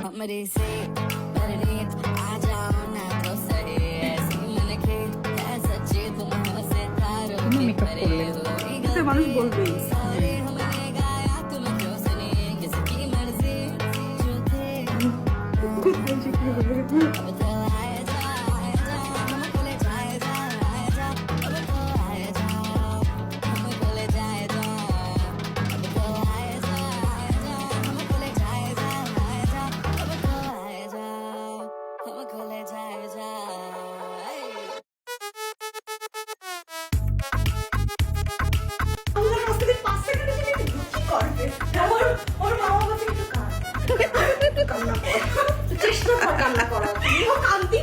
हमरे से परनीत आ जाओ ना तो सही ऐसी मन के है सच्ची तुम से तारों তুমি के মেকআপ परे করলে हो কিন্তু মানুষ বলবেই सारे हमने गाया तुम क्यों सुनी किसकी मर्जी जो थे বলছি কি হবে अब तो आए जा हमको ले जाए जा अब तो आए जा हमको ले जाए जा अब तो आए जा हमको ले जाए जा अब तो आए जा हमको ले जाए जा আমার কাছ থেকে 5 সেকেন্ড এসে একটু কি করবে ওর মা বাবা থেকে একটু কান্না করে চেষ্টা কর কান্না করার ও কান্দি